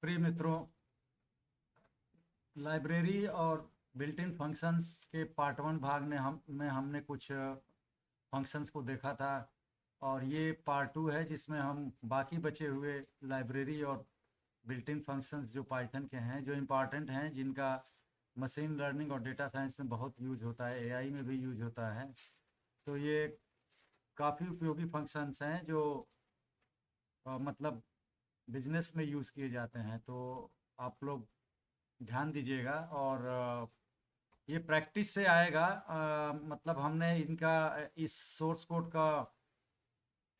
प्रिय मित्रों, लाइब्रेरी और बिल्ट इन फंक्शंस के पार्ट वन भाग में हमने कुछ फंक्शंस को देखा था। और ये पार्ट टू है जिसमें हम बाकी बचे हुए लाइब्रेरी और बिल्ट इन फंक्शंस जो पाइथन के हैं, जो इम्पॉर्टेंट हैं, जिनका मशीन लर्निंग और डेटा साइंस में बहुत यूज होता है, एआई में भी यूज होता है। तो ये काफ़ी उपयोगी फंक्शंस हैं जो मतलब बिजनेस में यूज़ किए जाते हैं। तो आप लोग ध्यान दीजिएगा। और ये प्रैक्टिस से आएगा। मतलब हमने इनका इस सोर्स कोड का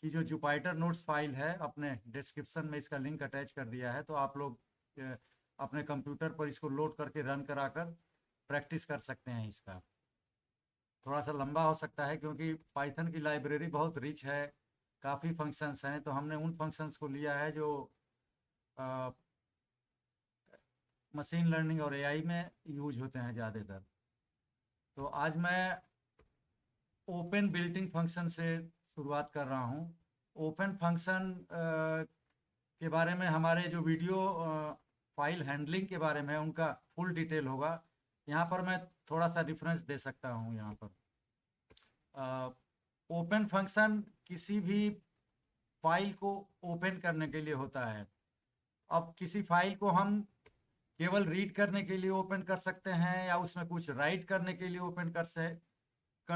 की जो जुपाइटर नोट्स फाइल है, अपने डिस्क्रिप्शन में इसका लिंक अटैच कर दिया है। तो आप लोग अपने कंप्यूटर पर इसको लोड करके रन कराकर प्रैक्टिस कर सकते हैं। इसका थोड़ा सा लंबा हो सकता है क्योंकि पाइथन की लाइब्रेरी बहुत रिच है, काफ़ी फंक्शंस हैं। तो हमने उन फंक्शंस को लिया है जो मशीन लर्निंग और एआई में यूज होते हैं ज़्यादातर। तो आज मैं ओपन बिल्टिंग फंक्शन से शुरुआत कर रहा हूँ। ओपन फंक्शन के बारे में हमारे जो वीडियो फाइल हैंडलिंग के बारे में उनका फुल डिटेल होगा। यहाँ पर मैं थोड़ा सा डिफरेंस दे सकता हूँ। यहाँ पर ओपन फंक्शन किसी भी फाइल को ओपन करने के लिए होता है। अब किसी फाइल को हम केवल रीड करने के लिए ओपन कर सकते हैं, या उसमें कुछ राइट करने के लिए ओपन कर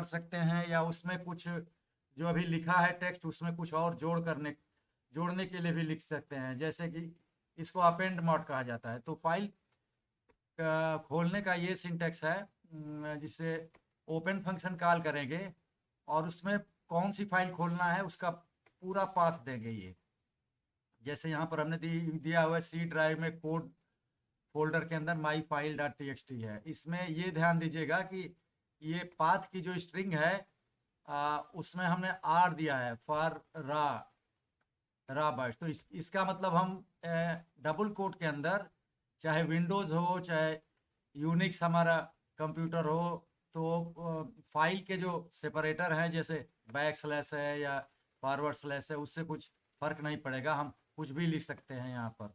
सकते हैं, या उसमें कुछ जो अभी लिखा है टेक्स्ट उसमें कुछ और जोड़ने के लिए भी लिख सकते हैं। जैसे कि इसको अपेंड मोड कहा जाता है। तो फाइल खोलने का ये सिंटेक्स है जिसे ओपन फंक्शन कॉल करेंगे और उसमें कौन सी फाइल खोलना है उसका पूरा पाथ देंगे। ये जैसे यहाँ पर हमने दिया हुआ है सी ड्राइव में कोड फोल्डर के अंदर my file dot T x T है। इसमें ये ध्यान दीजिएगा कि ये पाथ की जो स्ट्रिंग है उसमें हमने आर दिया है फॉर रा बाइट्स। तो इसका मतलब हम डबल कोट के अंदर, चाहे विंडोज़ हो चाहे यूनिक्स हमारा कंप्यूटर हो, तो फाइल के जो सेपरेटर हैं जैसे बैक स्लैश है या फॉरवर्ड स्लैश है, उससे कुछ फर्क नहीं पड़ेगा, हम कुछ भी लिख सकते हैं। यहाँ पर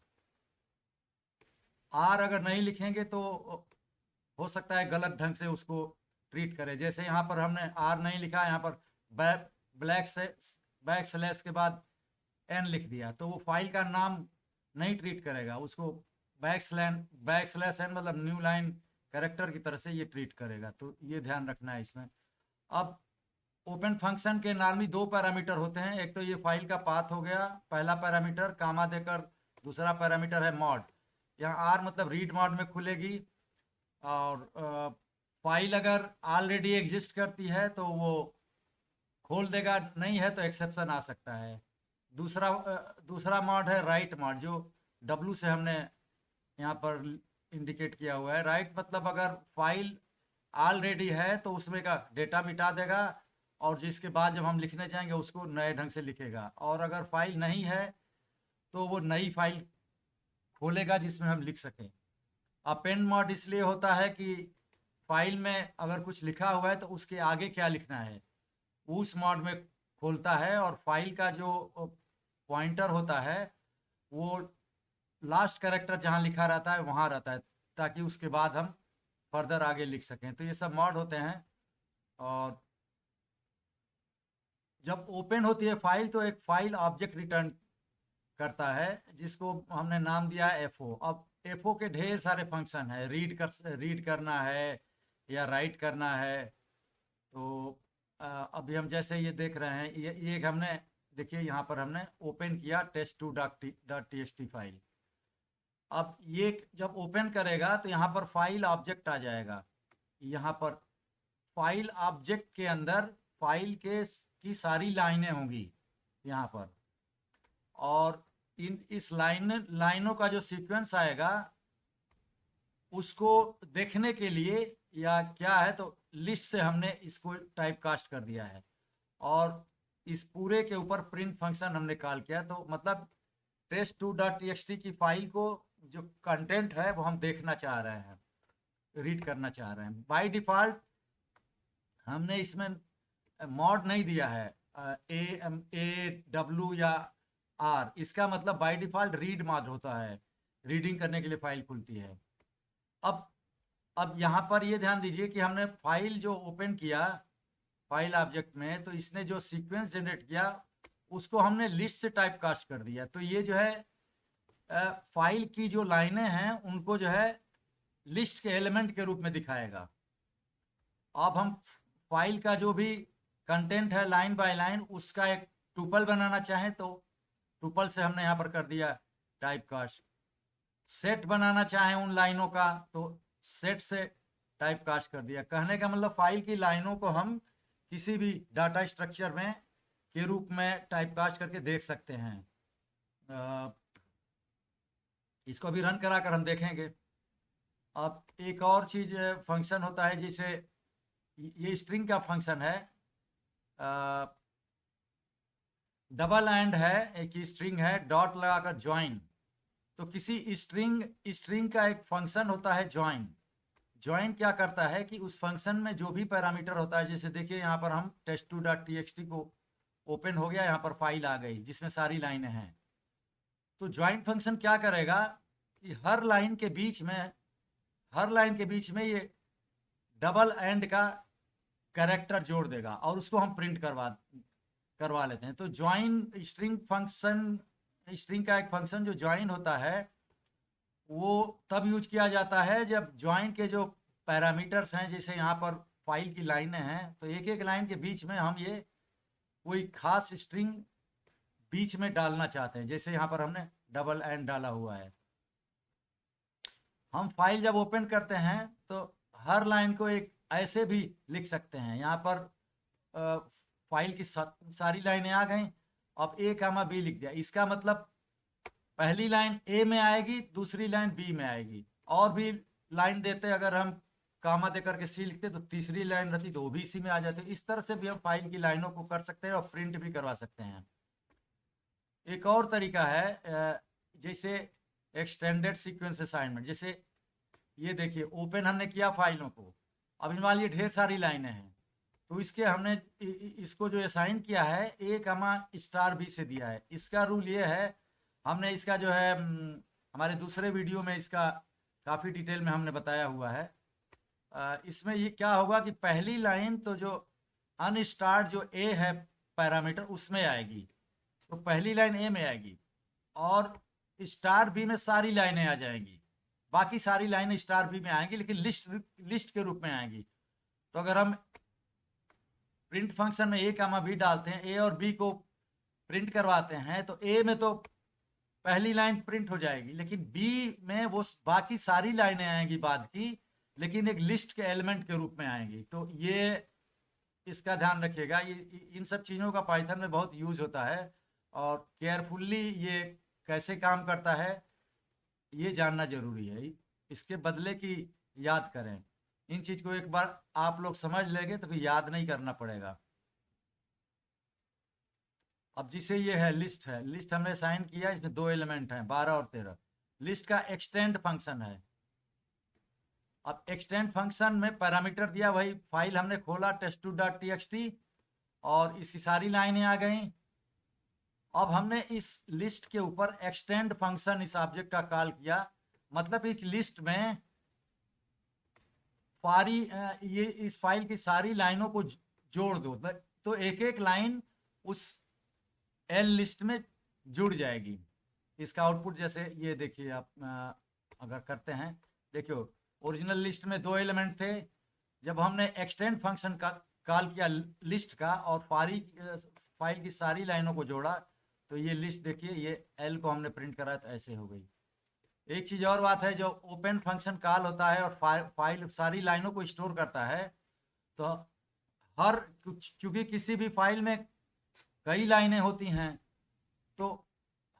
आर अगर नहीं लिखेंगे तो हो सकता है गलत ढंग से उसको ट्रीट करे। जैसे यहाँ पर हमने आर नहीं लिखा, यहाँ पर बैक ब्लैक से बैक स्लैश के बाद एन लिख दिया, तो वो फाइल का नाम नहीं ट्रीट करेगा उसको। बैक स्लैश एन मतलब न्यू लाइन कैरेक्टर की तरह से ये ट्रीट करेगा। तो ये ध्यान रखना है इसमें। अब ओपन फंक्शन के नॉर्मली दो पैरामीटर होते हैं। एक तो ये फाइल का पाथ हो गया, पहला पैरामीटर कामा देकर, दूसरा पैरामीटर है मॉड। यहाँ आर मतलब रीड मोड में खुलेगी। और फाइल अगर ऑलरेडी एग्जिस्ट करती है तो वो खोल देगा, नहीं है तो एक्सेप्शन आ सकता है। दूसरा मॉड है राइट मॉड, जो डब्लू से हमने यहाँ पर इंडिकेट किया हुआ है। राइट मतलब अगर फाइल ऑलरेडी है तो उसमें का डेटा मिटा देगा, और जिसके बाद जब हम लिखने जाएंगे उसको नए ढंग से लिखेगा। और अगर फाइल नहीं है तो वो नई फाइल खोलेगा जिसमें हम लिख सकें। अपेंड मॉड इसलिए होता है कि फाइल में अगर कुछ लिखा हुआ है तो उसके आगे क्या लिखना है उस मॉड में खोलता है। और फाइल का जो पॉइंटर होता है वो लास्ट कैरेक्टर जहाँ लिखा रहता है वहाँ रहता है, ताकि उसके बाद हम फर्दर आगे लिख सकें। तो ये सब मॉड होते हैं। और जब ओपन होती है फाइल तो एक फाइल ऑब्जेक्ट रिटर्न करता है जिसको हमने नाम दिया है एफओ। अब एफओ के ढेर सारे फंक्शन है, रीड करना है या राइट करना है। तो अभी हम जैसे ये देख रहे हैं, ये एक हमने देखिए यहाँ पर हमने ओपन किया test2.txt फाइल। अब ये जब ओपन करेगा तो यहाँ पर फाइल ऑब्जेक्ट आ जाएगा। यहाँ पर फाइल ऑब्जेक्ट के अंदर फाइल के की सारी लाइनें होंगी यहाँ पर। और इस लाइनों का जो सीक्वेंस आएगा उसको देखने के लिए या क्या है, तो लिस्ट से हमने इसको टाइप कास्ट कर दिया है। और इस पूरे के ऊपर प्रिंट फंक्शन हमने कॉल किया। तो मतलब test2.txt की फाइल को जो कंटेंट है वो हम देखना चाह रहे हैं, रीड करना चाह रहे हैं। बाय डिफ़ॉल्ट हमने इसमें मॉड नहीं दिया है, ए डब्ल्यू या आर। इसका मतलब बाय डिफ़ॉल्ट रीड मॉड होता है। रीडिंग करने के लिए फाइल खुलती है। अब यहाँ पर ये ध्यान दीजिए कि हमने फाइल जो ओपन किया फाइल ऑब्जेक्ट में, तो इसने जो सीक्वेंस जनरेट किया उसको हमने लिस्ट से टाइप कास्ट कर दिया। तो ये जो है फाइल की जो लाइनें हैं उनको जो है लिस्ट के एलिमेंट के रूप में दिखाएगा। अब हम फाइल का जो भी कंटेंट है लाइन बाय लाइन उसका एक टुपल बनाना चाहें तो टुपल से हमने यहाँ पर कर दिया टाइप कास्ट। सेट बनाना चाहें उन लाइनों का तो सेट से टाइप कास्ट कर दिया। कहने का मतलब फाइल की लाइनों को हम किसी भी डाटा स्ट्रक्चर में के रूप में टाइप कास्ट करके देख सकते हैं। इसको अभी रन करा कर हम देखेंगे। अब एक और चीज फंक्शन होता है, जैसे ये स्ट्रिंग का फंक्शन है, डबल एंड है, एक स्ट्रिंग है, डॉट लगाकर ज्वाइन। तो किसी स्ट्रिंग का एक फंक्शन होता है ज्वाइन। ज्वाइन क्या करता है कि उस फंक्शन में जो भी पैरामीटर होता है, जैसे देखिए यहाँ पर हम test2.txt को ओपन हो गया, यहाँ पर फाइल आ गई जिसमें सारी लाइनें हैं। तो ज्वाइन फंक्शन क्या करेगा कि हर लाइन के बीच में ये डबल एंड का कैरेक्टर जोड़ देगा और उसको हम प्रिंट करवा लेते हैं। तो ज्वाइन स्ट्रिंग का एक फंक्शन जो ज्वाइन होता है वो तब यूज किया जाता है जब ज्वाइन के जो पैरामीटर्स हैं, जैसे यहाँ पर फाइल की लाइनें हैं, तो एक एक लाइन के बीच में हम ये कोई खास स्ट्रिंग बीच में डालना चाहते हैं। जैसे यहाँ पर हमने डबल एंड डाला हुआ है। हम फाइल जब ओपन करते हैं तो हर लाइन को एक ऐसे भी लिख सकते हैं। यहाँ पर फाइल की सारी लाइनें आ गई, अब ए कामा बी लिख दिया। इसका मतलब पहली लाइन ए में आएगी, दूसरी लाइन बी में आएगी। और भी लाइन देते अगर हम कामा दे करके सी लिखते तो तीसरी लाइन रहती तो वो भी इसी में आ जाती। इस तरह से भी हम फाइल की लाइनों को कर सकते हैं और प्रिंट भी करवा सकते हैं। एक और तरीका है जैसे एक्सटेंडेड सीक्वेंस असाइनमेंट। जैसे ये देखिए ओपन हमने किया फाइलों को, अब मान लीजिए ढेर सारी लाइनें हैं, तो इसके हमने इसको जो असाइन किया है ए कामा स्टार बी से दिया है। इसका रूल ये है, हमने इसका जो है हमारे दूसरे वीडियो में इसका काफ़ी डिटेल में हमने बताया हुआ है। इसमें ये क्या होगा कि पहली लाइन तो जो अनस्टार्ड जो ए है पैरामीटर उसमें आएगी, तो पहली लाइन ए में आएगी और स्टार बी में सारी लाइनें आ जाएंगी। बाकी सारी लाइनें स्टार बी में आएंगी लेकिन लिस्ट के रूप में आएंगी। तो अगर हम प्रिंट फंक्शन में ए कामा बी डालते हैं, ए और बी को प्रिंट करवाते हैं, तो ए में तो पहली लाइन प्रिंट हो जाएगी लेकिन बी में वो बाकी सारी लाइनें आएंगी बाद की, लेकिन एक लिस्ट के एलिमेंट के रूप में आएंगी। तो ये इसका ध्यान रखिएगा। ये इन सब चीज़ों का पाइथन में बहुत यूज होता है और केयरफुल्ली ये कैसे काम करता है ये जानना जरूरी है। इसके बदले की याद करें। इन चीज़ को एक बार आप लोग समझ लेंगे तो फिर याद नहीं करना पड़ेगा। अब जिसे ये है लिस्ट हमने साइन किया, इसमें 2 एलिमेंट हैं 12 और 13। लिस्ट का एक्सटेंड फंक्शन है। अब एक्सटेंड फंक्शन में पैरामीटर दिया, वही फाइल हमने खोला test2.txt और इसकी सारी लाइनें आ गई। अब हमने इस लिस्ट के ऊपर एक्सटेंड फंक्शन इस ऑब्जेक्ट का कॉल किया, मतलब एक लिस्ट में ये इस फाइल की सारी लाइनों को जोड़ दो, तो एक एक लाइन उस एल लिस्ट में जुड़ जाएगी। इसका आउटपुट जैसे ये देखिए, आप अगर करते हैं, देखियो ओरिजिनल लिस्ट में 2 एलिमेंट थे। जब हमने एक्सटेंड फंक्शन का कॉल किया लिस्ट का और फाइल की सारी लाइनों को जोड़ा, तो ये लिस्ट देखिए, ये एल को हमने प्रिंट करा तो ऐसे हो गई। एक चीज़ और बात है, जो ओपन फंक्शन कॉल होता है और फाइल सारी लाइनों को स्टोर करता है, तो चूंकि किसी भी फाइल में कई लाइनें होती हैं, तो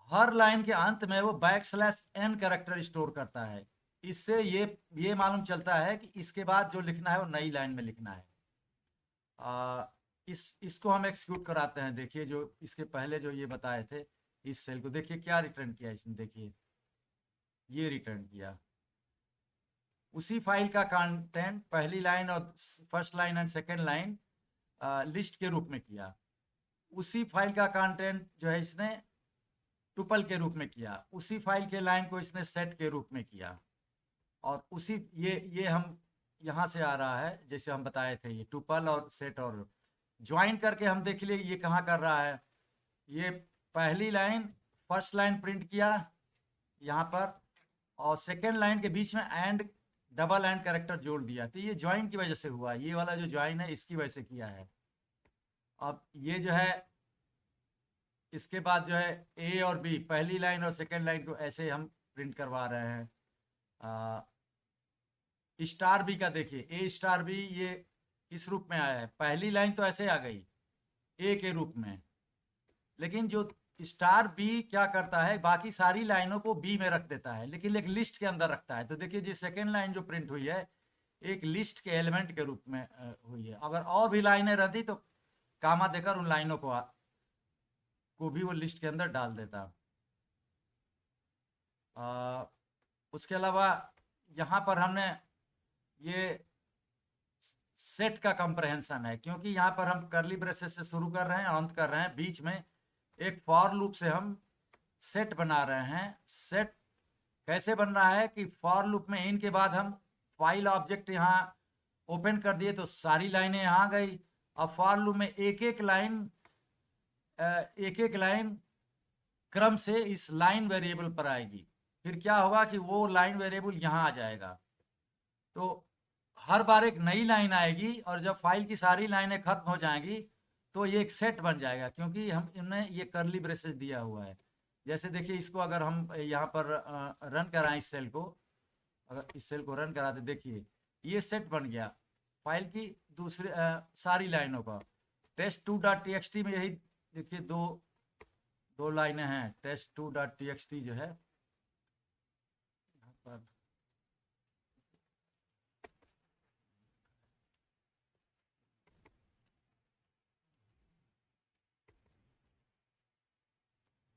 हर लाइन के अंत में वो \n कैरेक्टर स्टोर करता है। इससे ये मालूम चलता है कि इसके बाद जो लिखना है वो नई लाइन में लिखना है। इसको हम एक्सिक्यूट कराते हैं। देखिए जो इसके पहले जो ये बताए थे, इस सेल को देखिए क्या रिटर्न किया इसने। देखिए ये रिटर्न किया उसी फाइल का कंटेंट पहली लाइन और first line and second line list के रूप में किया। उसी फाइल का कंटेंट जो है इसने टुपल के रूप में किया, उसी फाइल के लाइन को इसने सेट के रूप में किया, और उसी ये हम यहाँ से आ रहा है, जैसे हम बताए थे, ये टुपल और सेट और ज्वाइन करके हम देख लिए ये कहाँ कर रहा है। ये पहली लाइन फर्स्ट लाइन प्रिंट किया यहाँ पर, और सेकेंड लाइन के बीच में एंड डबल एंड कैरेक्टर जोड़ दिया, तो ये ज्वाइन की वजह से हुआ, ये वाला जो ज्वाइन है इसकी वजह से किया है। अब ये जो है इसके बाद जो है ए और बी, पहली लाइन और सेकेंड लाइन को ऐसे हम प्रिंट करवा रहे हैं। स्टार बी का देखिए, ए स्टार बी ये किस रूप में आया है, पहली लाइन तो ऐसे आ गई ए के रूप में, लेकिन जो स्टार बी क्या करता है, बाकी सारी लाइनों को बी में रख देता है, लेकिन एक लिस्ट के अंदर रखता है। तो देखिए जी सेकेंड लाइन जो प्रिंट हुई है एक लिस्ट के एलिमेंट के रूप में हुई है। अगर और भी लाइनें रहती तो कामा देकर उन लाइनों को भी वो लिस्ट के अंदर डाल देता। उसके अलावा यहाँ पर हमने ये सेट का कंप्रहेंशन है, क्योंकि यहाँ पर हम करली ब्रेसेस से शुरू कर रहे हैं, अंत कर रहे हैं, बीच में एक फॉर लूप से हम सेट बना रहे हैं। सेट कैसे बन रहा है कि फॉर लूप में इन के बाद हम फाइल ऑब्जेक्ट यहाँ ओपन कर दिए तो सारी लाइनें यहाँ गई। अब फॉर लूप में एक एक लाइन क्रम से इस लाइन वेरिएबल पर आएगी, फिर क्या होगा कि वो लाइन वेरिएबल यहाँ आ जाएगा, तो हर बार एक नई लाइन आएगी, और जब फाइल की सारी लाइनें खत्म हो जाएंगी तो ये एक सेट बन जाएगा, क्योंकि हम इन्हें ये करली ब्रेसेस दिया हुआ है। जैसे देखिए इसको अगर हम यहाँ पर रन कराएं, इस सेल को, अगर इस सेल को रन कराते, देखिए ये सेट बन गया फाइल की दूसरे सारी लाइनों का। test2.txt में यही देखिए दो लाइनें हैं, test2.txt जो है यहाँ पर,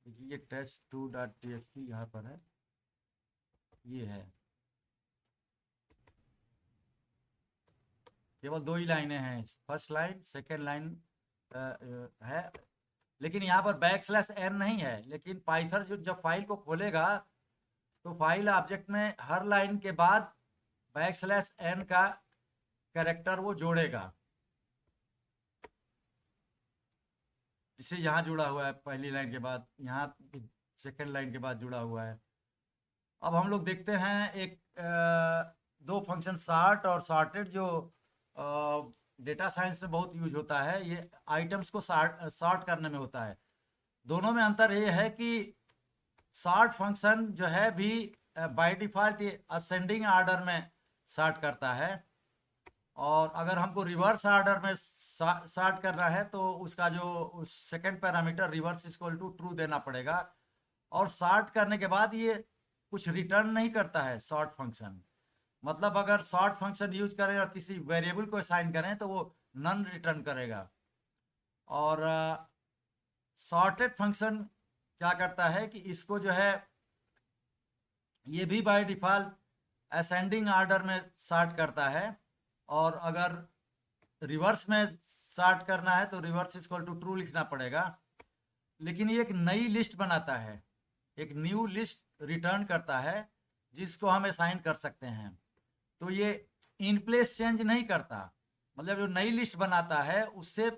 देखिए ये test2.txt यहाँ पर है, ये है, केवल दो ही लाइनें हैं, फर्स्ट लाइन सेकेंड लाइन है, लेकिन यहाँ पर \n नहीं है। लेकिन पाइथन जो जब फाइल को खोलेगा तो फाइल ऑब्जेक्ट में हर लाइन के बाद \n का कैरेक्टर वो जोड़ेगा, जिसे यहाँ जुड़ा हुआ है पहली लाइन के बाद, यहाँ सेकेंड लाइन के बाद जुड़ा हुआ है। अब हम लोग देखते हैं एक दो फंक्शन सॉर्ट और सॉर्टेड, जो डेटा साइंस में बहुत यूज होता है। ये आइटम्स को सॉर्ट करने में होता है। दोनों में अंतर ये है कि सॉर्ट फंक्शन जो है भी बाय डिफॉल्ट असेंडिंग ऑर्डर में सॉर्ट करता है, और अगर हमको रिवर्स ऑर्डर में सॉर्ट करना है तो उसका जो second parameter reverse equal to true देना पड़ेगा। और सॉर्ट करने के बाद ये कुछ रिटर्न नहीं करता है सॉर्ट फंक्शन, मतलब अगर सॉर्ट फंक्शन यूज करें और किसी वेरिएबल को असाइन करें तो वो नन रिटर्न करेगा। और सॉर्टेड फंक्शन क्या करता है कि इसको जो है ये भी बाय डिफॉल्ट असेंडिंग ऑर्डर में सॉर्ट करता है, और अगर रिवर्स में सॉर्ट करना है तो रिवर्स इक्वल टू ट्रू लिखना पड़ेगा। लेकिन ये एक नई लिस्ट बनाता है, एक न्यू लिस्ट रिटर्न करता है जिसको हम असाइन कर सकते हैं। तो ये इन प्लेस चेंज नहीं करता, मतलब जो नई लिस्ट बनाता है उससे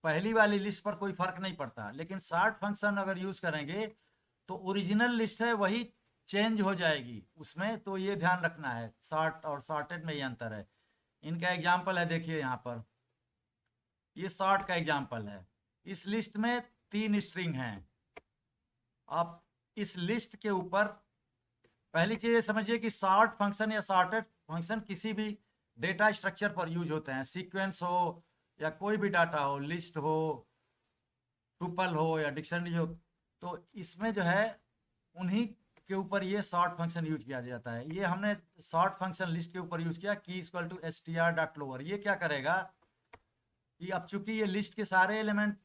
पहली वाली लिस्ट पर कोई फर्क नहीं पड़ता। लेकिन सॉर्ट फंक्शन अगर यूज करेंगे तो ओरिजिनल लिस्ट है वही चेंज हो जाएगी उसमें, तो ये ध्यान रखना है। सॉर्ट और सॉर्टेड में ये अंतर है। इनका एग्जाम्पल है, देखिए यहाँ पर ये सॉर्ट का एग्जाम्पल है। इस लिस्ट में 3 स्ट्रिंग हैं। अब इस लिस्ट के ऊपर पहली चीज ये समझिए कि सॉर्ट फंक्शन या सॉर्टेड फंक्शन किसी भी डेटा स्ट्रक्चर पर यूज होते हैं, सीक्वेंस हो या कोई भी डाटा हो, लिस्ट हो, टुपल हो या डिक्शनरी हो, तो इसमें जो है उन्हीं के ऊपर ये सॉर्ट फंक्शन यूज किया जाता है। ये हमने सॉर्ट फंक्शन लिस्ट के ऊपर यूज किया, की इक्वल टू str.lower। ये क्या करेगा कि अब चूंकि ये लिस्ट के सारे एलिमेंट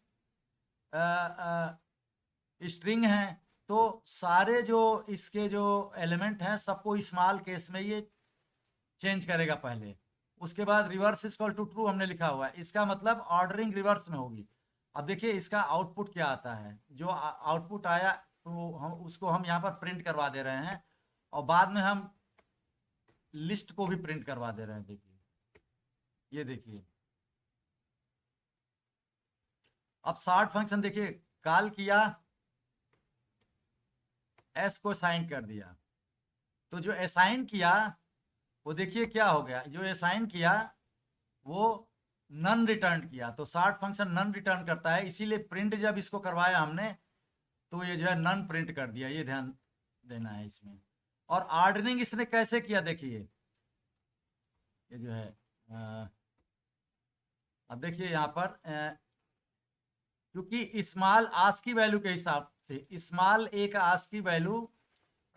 स्ट्रिंग हैं, तो सारे जो इसके जो एलिमेंट हैं सबको स्मॉल केस में ये चेंज करेगा पहले, उसके बाद रिवर्स इक्वल टू ट्रू हमने लिखा हुआ है, इसका मतलब ऑर्डरिंग रिवर्स में होगी। अब देखिए इसका आउटपुट क्या आता है, जो आउटपुट आया तो हम यहाँ पर प्रिंट करवा दे रहे हैं और बाद में हम लिस्ट को भी प्रिंट करवा दे रहे हैं। देखिए, ये देखिए, अब सॉर्ट फंक्शन देखिए कॉल किया, एस को असाइन कर दिया, तो जो असाइन किया वो देखिए क्या हो गया, जो असाइन किया वो नन रिटर्न किया। तो सॉर्ट फंक्शन नन रिटर्न करता है, इसीलिए प्रिंट जब इसको करवाया हमने तो ये जो है नन प्रिंट कर दिया, ये ध्यान देना है इसमें। और ऑर्डरिंग इसने कैसे किया देखिए, ये जो है अब देखिए यहाँ पर क्योंकि स्मॉल आस्क की वैल्यू के हिसाब से स्मॉल ए का आस्क की वैल्यू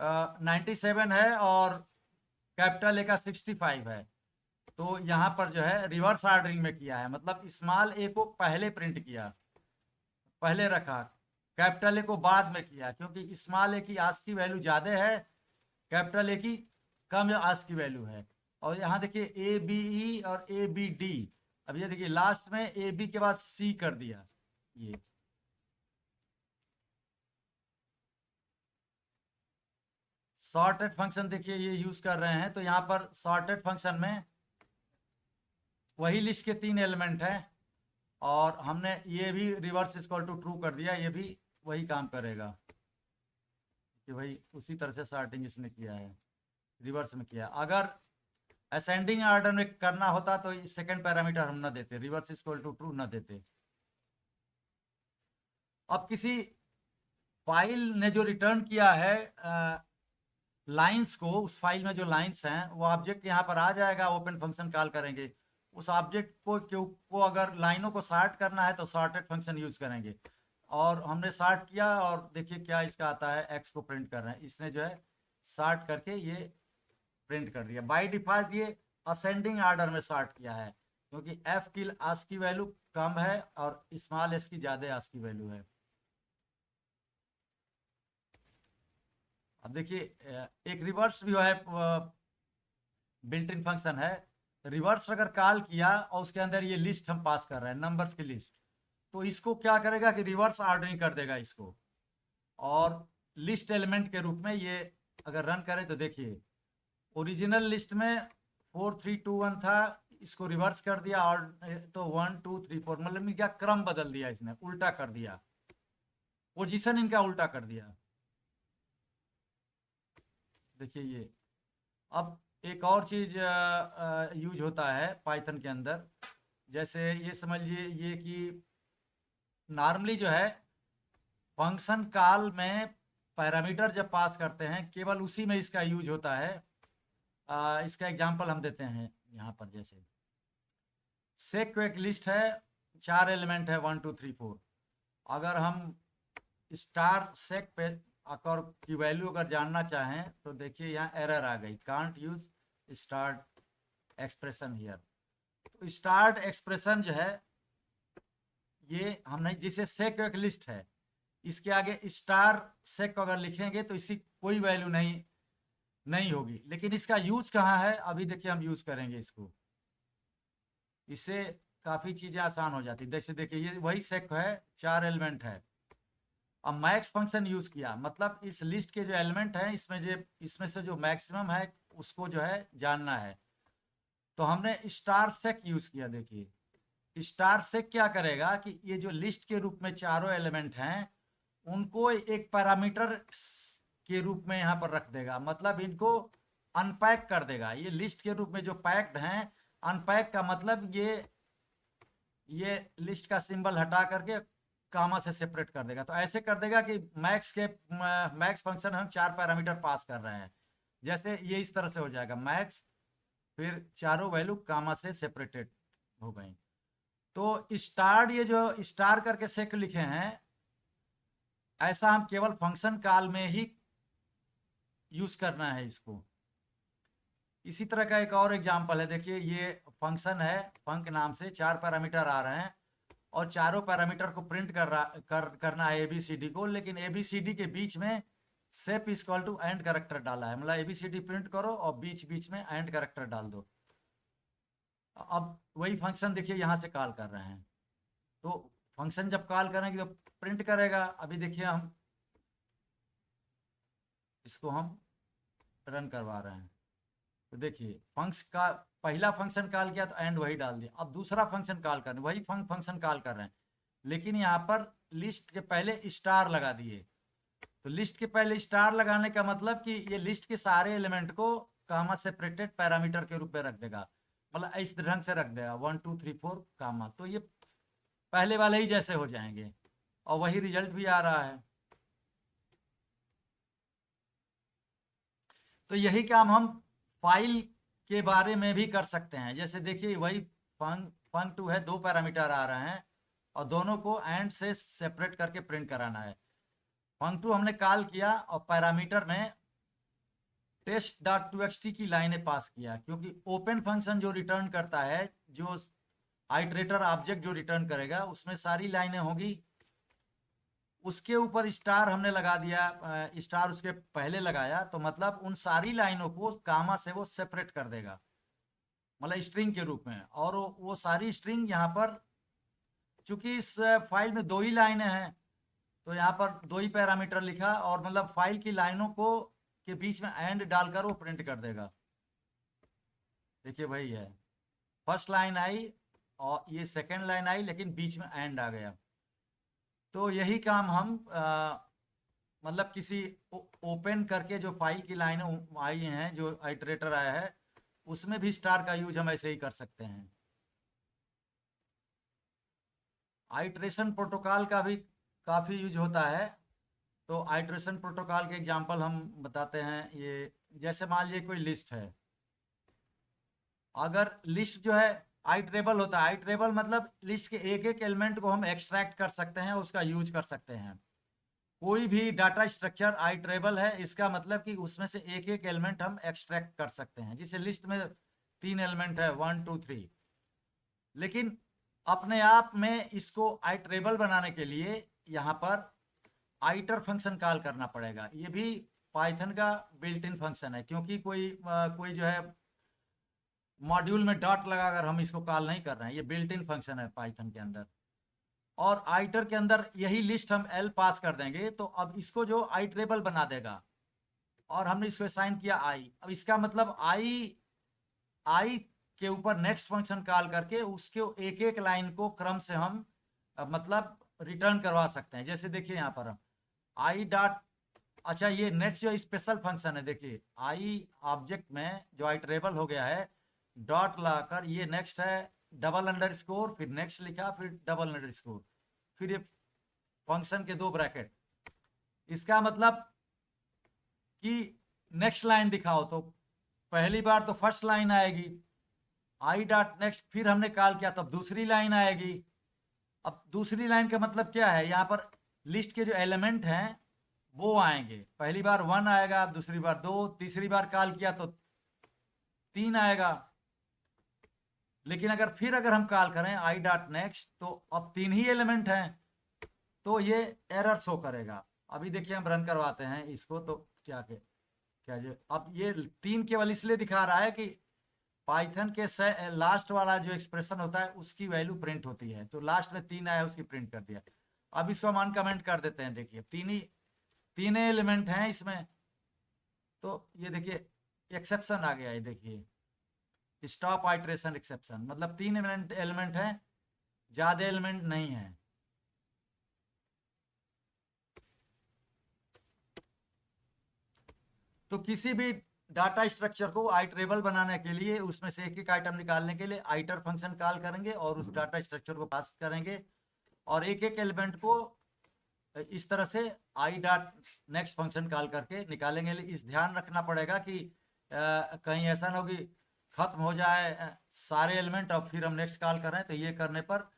97 है और कैपिटल ए का 65 है, तो यहाँ पर जो है रिवर्स ऑर्डरिंग में किया है, मतलब स्मॉल ए को पहले प्रिंट किया, पहले रखा, कैपिटल ए को बाद में किया, क्योंकि स्मॉल ए की आस्क की वैल्यू ज़्यादा है, कैपिटल ए की कम आस्क की वैल्यू है। और यहाँ देखिए ए बी ई और ए बी डी, अब ये देखिए लास्ट में ए बी के बाद सी कर दिया। ये सॉर्टेड फंक्शन देखिए ये यूज कर रहे हैं, तो यहाँ पर सॉर्टेड फंक्शन में वही लिस्ट के 3 एलिमेंट हैं और हमने ये भी रिवर्स इक्वल टू ट्रू कर दिया, ये भी वही काम करेगा कि भाई उसी तरह से सॉर्टिंग इसने किया है, रिवर्स में किया। अगर असेंडिंग ऑर्डर में करना होता तो सेकंड पैरामीटर हम ना देते, रिवर्स इक्वल टू ट्रू ना देते। अब किसी फाइल ने जो रिटर्न किया है लाइंस को, उस फाइल में जो लाइंस हैं वो ऑब्जेक्ट यहाँ पर आ जाएगा, ओपन फंक्शन कॉल करेंगे, उस ऑब्जेक्ट को अगर लाइनों को सॉर्ट करना है तो सॉर्टेड फंक्शन यूज करेंगे। और हमने सॉर्ट किया और देखिए क्या इसका आता है, एक्स को प्रिंट कर रहे हैं, इसने जो है सॉर्ट करके ये प्रिंट कर दिया। बाय डिफॉल्ट ये असेंडिंग ऑर्डर में सॉर्ट किया है, क्योंकि एफ की आस्क की वैल्यू कम है और स्मॉल एस की ज़्यादा आस्क की वैल्यू है। अब देखिए एक रिवर्स भी है, बिल्ट इन फंक्शन है, रिवर्स अगर कॉल किया और उसके अंदर ये लिस्ट हम पास कर रहे हैं, नंबर्स की लिस्ट, तो इसको क्या करेगा कि रिवर्स ऑर्डरिंग कर देगा इसको, और लिस्ट एलिमेंट के रूप में ये अगर रन करें तो देखिए ओरिजिनल लिस्ट में 4 3 2 1 था, इसको रिवर्स कर दिया और तो 1 2 3 4, मतलब क्या क्रम बदल दिया, इसने उल्टा कर दिया, पोजीशन इनका उल्टा कर दिया। देखिए ये अब एक और चीज यूज होता है पाइथन के अंदर, जैसे ये समझिए ये कि नॉर्मली जो है फंक्शन कॉल में पैरामीटर जब पास करते हैं केवल उसी में इसका यूज होता है। इसका एग्जांपल हम देते हैं यहाँ पर, जैसे सेक एक लिस्ट है, 4 एलिमेंट है 1 2 3 4, अगर हम स्टार सेक पे अगर की वैल्यू अगर जानना चाहें तो देखिए यहाँ एरर आ गई, can't use start expression here. तो स्टार्ट एक्सप्रेशन जो है ये हमने, जिसे सेक एक लिस्ट है, इसके आगे स्टार सेक अगर लिखेंगे तो इसकी कोई वैल्यू नहीं होगी, लेकिन इसका यूज कहाँ है अभी देखिए हम यूज करेंगे इसको, इससे काफी चीजें आसान हो जाती। जैसे देखिए ये वही सेक है, 4 एलिमेंट है, अब मैक्स फंक्शन यूज किया, मतलब इस लिस्ट के जो एलिमेंट हैं इसमें से जो मैक्सिमम है उसको जो है जानना है, तो हमने स्टार सेक यूज किया। देखिए स्टार सेक क्या करेगा कि ये जो लिस्ट के रूप में चारों एलिमेंट हैं उनको एक पैरामीटर के रूप में यहाँ पर रख देगा, मतलब इनको अनपैक कर देगा। ये लिस्ट के रूप में जो पैक्ड हैं, अनपैक का मतलब ये लिस्ट का सिंबल हटा करके कामा से सेपरेट कर देगा। तो ऐसे कर देगा कि मैक्स फंक्शन हम 4 पैरामीटर पास कर रहे हैं, जैसे ये इस तरह से हो जाएगा मैक्स, फिर चारों वैल्यू कामा से सेपरेटेड हो गई। तो स्टार, ये जो स्टार करके सेक लिखे हैं, ऐसा हम केवल फंक्शन कॉल में ही यूज करना है इसको। इसी तरह का एक और एग्जांपल है, देखिए ये फंक्शन है, फंक नाम से 4 पैरामीटर आ रहे हैं और चारों पैरामीटर को प्रिंट करना है ABCD को, लेकिन ABCD के बीच में सेप इक्वल टू एंड कैरेक्टर डाला है, मतलब ABCD प्रिंट करो और बीच में एंड कैरेक्टर डाल दो। अब वही फंक्शन देखिए यहाँ से कॉल कर रहे हैं, तो फंक्शन जब कॉल करेंगे तो प्रिंट करेगा। अभी देखिए हम इसको हम रन करवा रहे हैं। तो देखिए फंक्शन का पहला फंक्शन कॉल किया तो एंड वही डाल दिया, अब दूसरा फंक्शन कॉल कर रहे हैं, वही फंक्शन कॉल कर रहे हैं, लेकिन यहाँ पर लिस्ट के पहले स्टार लगा दिए। तो लिस्ट के पहले स्टार लगाने का मतलब कि ये लिस्ट के सारे एलिमेंट को कामा सेपरेटेड पैरामीटर के रूप में रख देगा, मतलब इस ढंग से रख देगा 1 2 3 4 कामा, तो ये पहले वाले ही जैसे हो जाएंगे और वही रिजल्ट भी आ रहा है। तो यही काम हम फाइल के बारे में भी कर सकते हैं। जैसे देखिए वही फंक2 है, 2 पैरामीटर आ रहे हैं और दोनों को एंड से सेपरेट करके प्रिंट कराना है। फंक2 हमने कॉल किया और पैरामीटर में test.txt की लाइनें पास किया, क्योंकि ओपन फंक्शन जो रिटर्न करता है, जो आइटरेटर ऑब्जेक्ट जो रिटर्न करेगा उसमें सारी लाइनें होगी, उसके ऊपर स्टार हमने लगा दिया, स्टार उसके पहले लगाया, तो मतलब उन सारी लाइनों को कामा से वो सेपरेट कर देगा, मतलब स्ट्रिंग के रूप में। और वो सारी स्ट्रिंग यहाँ पर चूंकि इस फाइल में 2 ही लाइनें हैं, तो यहाँ पर 2 ही पैरामीटर लिखा और मतलब फाइल की लाइनों को के बीच में एंड डालकर वो प्रिंट कर देगा। देखिए वही है, फर्स्ट लाइन आई और ये सेकेंड लाइन आई, लेकिन बीच में एंड आ गया। तो यही काम हम मतलब किसी ओपन करके जो फाइल की लाइनें आई हैं, जो आइटरेटर आया है, उसमें भी स्टार का यूज हम ऐसे ही कर सकते हैं। आइटरेशन प्रोटोकॉल का भी काफ़ी यूज होता है। तो आइटरेशन प्रोटोकॉल के एग्जांपल हम बताते हैं। ये जैसे मान लीजिए कोई लिस्ट है, अगर लिस्ट जो है आइटरेबल होता है, आइटरेबल मतलब लिस्ट के एक एक एलिमेंट को हम एक्सट्रैक्ट कर सकते हैं, उसका यूज कर सकते हैं। कोई भी डाटा स्ट्रक्चर आइटरेबल है, इसका मतलब कि उसमें से एक एक एलिमेंट हम एक्सट्रैक्ट कर सकते हैं। जैसे लिस्ट में 3 एलिमेंट है 1 2 3, लेकिन अपने आप में इसको आइटरेबल बनाने के लिए यहाँ पर आइटर फंक्शन कॉल करना पड़ेगा। ये भी पाइथन का बिल्ट इन फंक्शन है, क्योंकि कोई जो है मॉड्यूल में डॉट लगाकर हम इसको कॉल नहीं कर रहे हैं, ये बिल्ट इन फंक्शन है पाइथन के अंदर। और आइटर के अंदर यही लिस्ट हम एल पास कर देंगे, तो अब इसको जो आइटरेबल बना देगा, और हमने इसको असाइन किया आई। अब इसका मतलब आई के ऊपर नेक्स्ट फंक्शन कॉल करके उसके एक एक लाइन को क्रम से हम मतलब रिटर्न करवा सकते हैं। जैसे देखिए यहाँ पर हम आई डॉट, अच्छा ये नेक्स्ट जो स्पेशल फंक्शन है, देखिए आई ऑब्जेक्ट में जो आइटरेबल हो गया है, डॉट लाकर ये नेक्स्ट है डबल अंडरस्कोर, फिर नेक्स्ट लिखा, फिर डबल अंडरस्कोर, फिर ये फंक्शन के 2 ब्रैकेट। इसका मतलब कि नेक्स्ट लाइन दिखाओ, तो पहली बार तो फर्स्ट लाइन आएगी आई डॉट नेक्स्ट, फिर हमने कॉल किया तब दूसरी लाइन आएगी। अब दूसरी लाइन का मतलब क्या है, यहाँ पर लिस्ट के जो एलिमेंट हैं वो आएंगे। पहली बार 1 आएगा, दूसरी बार 2, तीसरी बार कॉल किया तो 3 आएगा। लेकिन अगर हम कॉल करें आई डॉट नेक्स्ट, तो अब 3 ही एलिमेंट हैं, तो ये एरर शो करेगा। अभी देखिए हम रन करवाते हैं इसको, तो क्या जो अब ये 3 केवल इसलिए दिखा रहा है कि पाइथन के लास्ट वाला जो एक्सप्रेशन होता है उसकी वैल्यू प्रिंट होती है, तो लास्ट में 3 आया उसकी प्रिंट कर दिया। अब इसको हम अनकमेंट कर देते हैं। देखिए तीन एलिमेंट हैं इसमें, तो ये देखिए एक्सेप्शन आ गया है। देखिए स्टॉप आइटरेशन एक्सेप्शन, मतलब 3 एलिमेंट हैं, ज्यादा एलिमेंट नहीं है। तो किसी भी डाटा स्ट्रक्चर को आइटरेबल बनाने के लिए उसमें से एक एक आइटम निकालने के लिए आइटर फंक्शन कॉल करेंगे और उस डाटा स्ट्रक्चर को पास करेंगे, और एक एक एलिमेंट को इस तरह से I dot next function call करके निकालेंगे। इस ध्यान रखना पड़ेगा कि कहीं ऐसा ना हो कि खत्म हो जाए सारे एलिमेंट और फिर हम नेक्स्ट कॉल कर रहे हैं, तो ये करने पर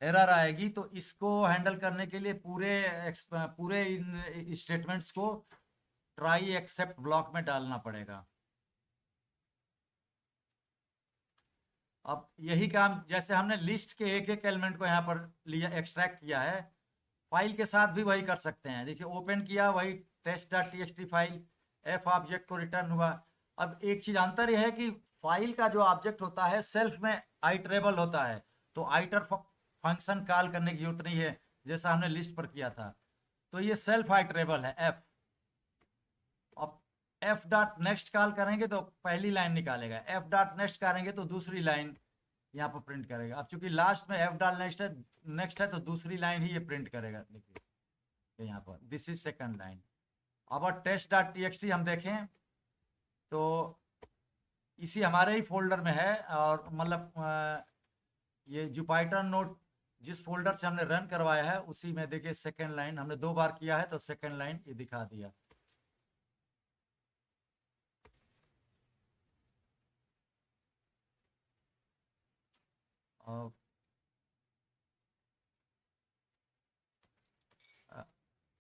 एरर आएगी। तो इसको हैंडल करने के लिए पूरे इन स्टेटमेंट्स को ट्राई एक्सेप्ट ब्लॉक में डालना पड़ेगा। अब यही काम जैसे हमने लिस्ट के एक एक एलिमेंट को यहाँ पर लिया, एक्सट्रैक्ट किया है, फाइल के साथ भी वही कर सकते हैं। देखिए ओपन किया, वही test.txt फाइल, एफ ऑब्जेक्ट को रिटर्न हुआ। अब एक चीज अंतर यह है कि फाइल का जो ऑब्जेक्ट होता है सेल्फ में आइटरेबल होता है, तो आइटर फंक्शन कॉल करने की जरूरत नहीं है जैसा हमने लिस्ट पर किया था। तो ये सेल्फ आइटरेबल है F, F dot next call करेंगे तो पहली लाइन निकालेगा, एफ डॉट नेक्स्ट करेंगे तो दूसरी लाइन यहाँ पर प्रिंट करेगा। अब चूंकि लास्ट में एफ डॉट नेक्स्ट है तो दूसरी लाइन ही ये प्रिंट करेगा। देखिए यहाँ पर दिस इज सेकंड लाइन। अब टेस्ट डॉट टी हम देखें तो इसी हमारे ही फोल्डर में है, और मतलब ये जुपिटर नोट जिस फोल्डर से हमने रन करवाया है उसी में देखिए सेकंड लाइन हमने 2 बार किया है तो सेकंड लाइन ये दिखा दिया।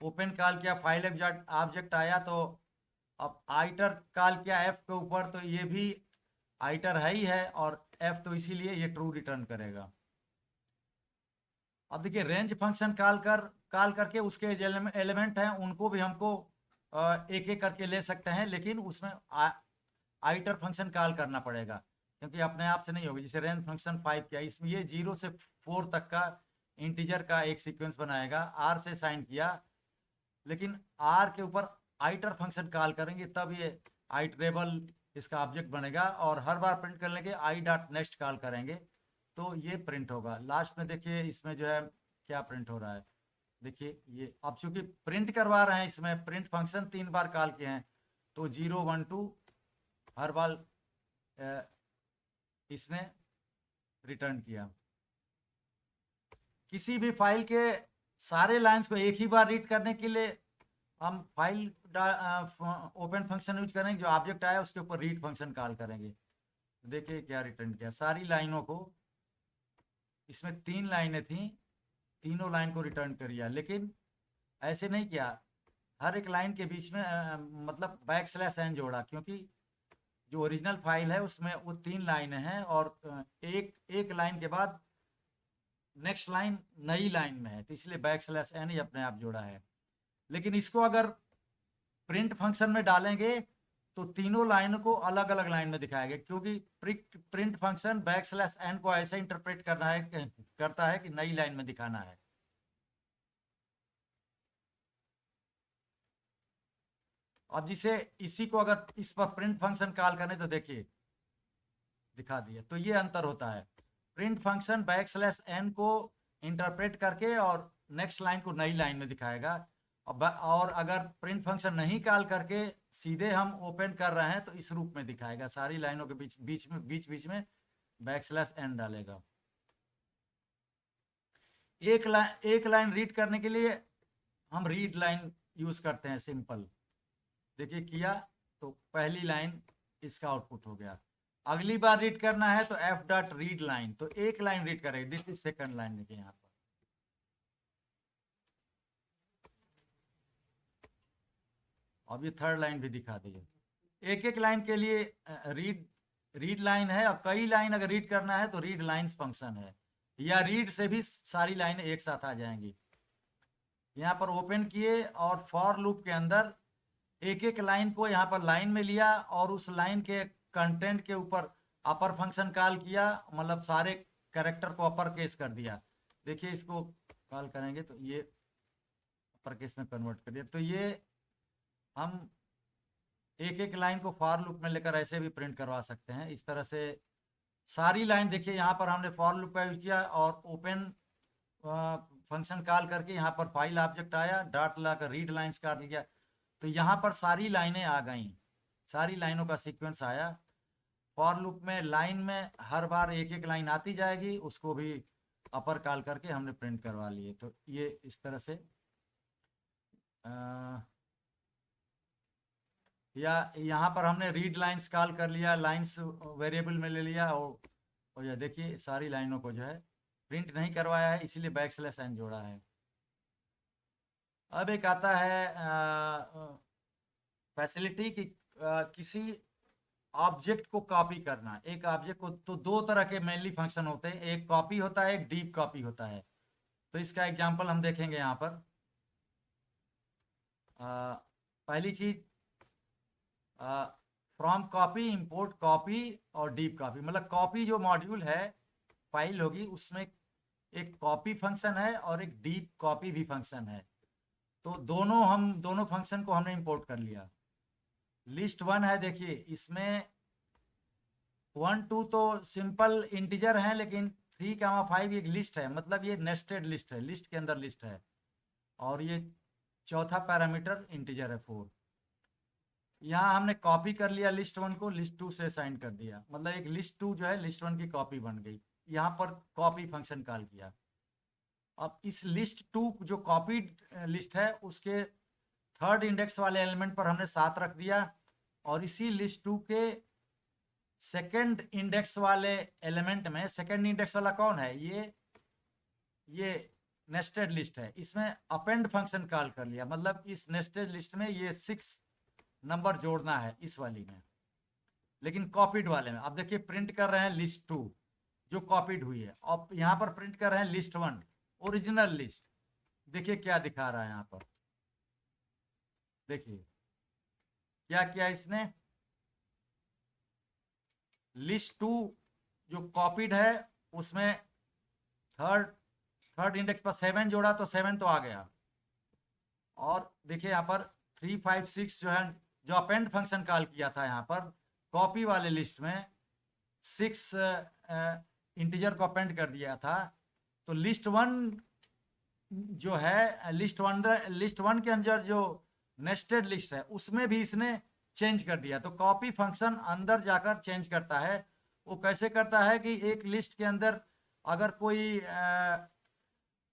ओपन कॉल किया, फाइल ऑब्जेक्ट आया, तो अब आइटर कॉल किया एफ के ऊपर तो ये भी आइटर है ही है और एफ, तो इसीलिए ये ट्रू रिटर्न करेगा। अब देखिए रेंज फंक्शन कॉल करके उसके एलिमेंट हैं उनको भी हमको एक एक करके ले सकते हैं, लेकिन उसमें आइटर फंक्शन कॉल करना पड़ेगा क्योंकि अपने आप से नहीं होगी। जैसे रेंज फंक्शन 5 किया, इसमें ये 0 से 4 तक का इंटीजर का एक सीक्वेंस बनाएगा, आर से साइन किया, लेकिन आर के ऊपर आइटर फंक्शन कॉल करेंगे तब ये आइटरेबल इसका ऑब्जेक्ट बनेगा, और हर बार प्रिंट करने के आई डॉट नेक्स्ट कॉल करेंगे तो ये प्रिंट होगा। लास्ट में देखिए इसमें जो है क्या प्रिंट हो रहा है, देखिए ये अब चूंकि प्रिंट करवा रहे हैं इसमें प्रिंट फंक्शन 3 बार कॉल किए हैं तो 0 1 2 हर बार इसने रिटर्न किया। किसी भी फाइल के सारे लाइंस को एक ही बार रीड करने के लिए हम फाइल ओपन फंक्शन यूज करेंगे, जो ऑब्जेक्ट आया उसके ऊपर रीड फंक्शन कॉल करेंगे। देखिए क्या रिटर्न किया, सारी लाइनों को, इसमें 3 लाइनें थी, तीनों लाइन को रिटर्न कर दिया, लेकिन ऐसे नहीं किया, हर एक लाइन के बीच में मतलब \n जोड़ा, क्योंकि जो ओरिजिनल फाइल है उसमें वो 3 लाइनें हैं और एक लाइन के बाद नेक्स्ट लाइन नई लाइन में है, तो इसलिए \n ही अपने आप जोड़ा है। लेकिन इसको अगर प्रिंट फंक्शन में डालेंगे तो तीनों लाइनों को अलग अलग लाइन में दिखाएगा, क्योंकि प्रिंट फंक्शन \n को ऐसे इंटरप्रेट करता है कि नई लाइन में दिखाना है। अब जिसे इसी को अगर इस पर प्रिंट फंक्शन कॉल करें तो देखिए दिखा दिया, तो ये अंतर होता है। प्रिंट फंक्शन \n को इंटरप्रेट करके और नेक्स्ट लाइन को नई लाइन में दिखाएगा, और अगर प्रिंट फंक्शन नहीं कॉल करके सीधे हम ओपन कर रहे हैं तो इस रूप में दिखाएगा, सारी लाइनों के बीच में \n डालेगा। एक लाइन रीड करने के लिए हम रीड लाइन यूज करते हैं, सिंपल। देखिए किया तो पहली लाइन इसका आउटपुट हो गया। अगली बार रीड करना है तो एफ डॉट रीड लाइन, तो एक लाइन रीड करेगा, दिस इज सेकंड लाइन। देखिए यहाँ पर अब ये थर्ड लाइन भी दिखा दी है। एक एक लाइन के लिए रीड लाइन है, और कई लाइन अगर रीड करना है तो रीड लाइन्स फंक्शन है, या रीड से भी सारी लाइनें एक साथ आ जाएंगी। यहाँ पर ओपन किए और फॉर लूप के अंदर एक एक लाइन को यहाँ पर लाइन में लिया और उस लाइन के कंटेंट के ऊपर अपर फंक्शन कॉल किया, मतलब सारे कैरेक्टर को अपर केस कर दिया। देखिए इसको कॉल करेंगे तो ये अपर केस में कन्वर्ट कर दिया। तो ये हम एक एक लाइन को फॉर लूप में लेकर ऐसे भी प्रिंट करवा सकते हैं। इस तरह से सारी लाइन, देखिए यहाँ पर हमने फॉर लूप का यूज किया और ओपन फंक्शन कॉल करके यहाँ पर फाइल ऑब्जेक्ट आया, डॉट लाकर रीड लाइन्स काट लिया, तो यहाँ पर सारी लाइनें आ गई, सारी लाइनों का सीक्वेंस आया। फॉर लूप में लाइन में हर बार एक एक लाइन आती जाएगी, उसको भी अपर कॉल करके हमने प्रिंट करवा लिए। तो ये इस तरह से या यहाँ पर हमने रीड लाइन्स कॉल कर लिया, लाइन्स वेरिएबल में ले लिया, और यह देखिए सारी लाइनों को जो है प्रिंट नहीं करवाया है, इसीलिए \n जोड़ा है। अब एक आता है फैसिलिटी कि किसी ऑब्जेक्ट को कॉपी करना। एक ऑब्जेक्ट को तो 2 तरह के मेनली फंक्शन होते हैं, एक कॉपी होता है, एक डीप कॉपी होता है। तो इसका एग्जांपल हम देखेंगे यहाँ पर। पहली चीज फ्रॉम कॉपी, इंपोर्ट कॉपी और डीप कॉपी। मतलब कॉपी जो मॉड्यूल है, फाइल होगी, उसमें एक कॉपी फंक्शन है और एक डीप कॉपी भी फंक्शन है। तो दोनों फंक्शन को हमने इंपोर्ट कर लिया। लिस्ट 1 है, देखिए इसमें 1 2 तो सिंपल इंटीजर है, लेकिन 3, 5 एक लिस्ट है, मतलब ये नेस्टेड लिस्ट है, लिस्ट के अंदर लिस्ट है। और ये चौथा पैरामीटर इंटीजर है 4। यहाँ हमने कॉपी कर लिया लिस्ट 1 को, लिस्ट 2 से असाइन कर दिया, मतलब एक लिस्ट 2 जो है लिस्ट 1 की कॉपी बन गई। यहाँ पर कॉपी फंक्शन कॉल किया। अब इस लिस्ट 2 जो कॉपीड लिस्ट है उसके थर्ड इंडेक्स वाले एलिमेंट पर हमने 7 रख दिया, और इसी लिस्ट 2 के सेकंड इंडेक्स वाले एलिमेंट में, सेकंड इंडेक्स वाला कौन है, ये नेस्टेड लिस्ट है, इसमें अपेंड फंक्शन कॉल कर लिया। मतलब इस नेस्टेड लिस्ट में ये 6 नंबर जोड़ना है इस वाली में, लेकिन कॉपीड वाले में। अब देखिए प्रिंट कर रहे हैं लिस्ट 2 जो कॉपीड हुई है, और यहाँ पर प्रिंट कर रहे हैं लिस्ट 1 ओरिजिनल लिस्ट। देखिए क्या दिखा रहा है यहाँ पर, देखिए क्या किया इसने, लिस्ट 2 जो कॉपीड है उसमें थर्ड इंडेक्स पर 7 जोड़ा, तो 7 तो आ गया। और देखिए यहाँ पर 3 5 6 जो है, जो अपेंड फंक्शन कॉल किया था यहाँ पर कॉपी वाले लिस्ट में 6 इंटीजर को अपेंड कर दिया था। तो लिस्ट 1 जो है, लिस्ट वन के अंदर जो नेस्टेड लिस्ट है उसमें भी इसने चेंज कर दिया। तो कॉपी फंक्शन अंदर जाकर चेंज करता है। वो कैसे करता है कि एक लिस्ट के अंदर अगर कोई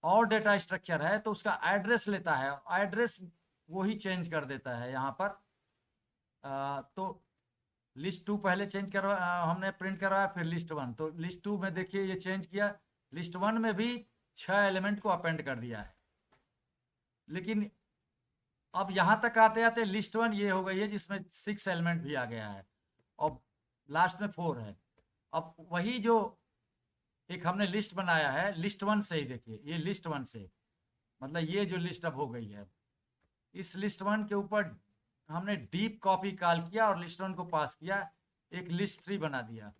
और डेटा स्ट्रक्चर है तो उसका एड्रेस लेता है, एड्रेस वो ही चेंज कर देता है यहाँ पर। तो लिस्ट 2 पहले चेंज करवा, हमने प्रिंट करवाया, फिर लिस्ट 1। तो लिस्ट 2 में देखिए ये चेंज किया, लिस्ट 1 में भी 6 एलिमेंट को अपेंड कर दिया है। लेकिन अब यहाँ तक आते आते लिस्ट 1 ये हो गई है जिसमें 6 एलिमेंट भी आ गया है, और लास्ट में 4 है। अब वही जो एक हमने लिस्ट बनाया है लिस्ट 1 से ही, देखिए ये लिस्ट 1 से, मतलब ये जो लिस्ट अब हो गई है, इस लिस्ट 1 के ऊपर हमने डीप कॉपी कॉल किया और लिस्ट 1 को पास किया, एक लिस्ट 3 बना दिया।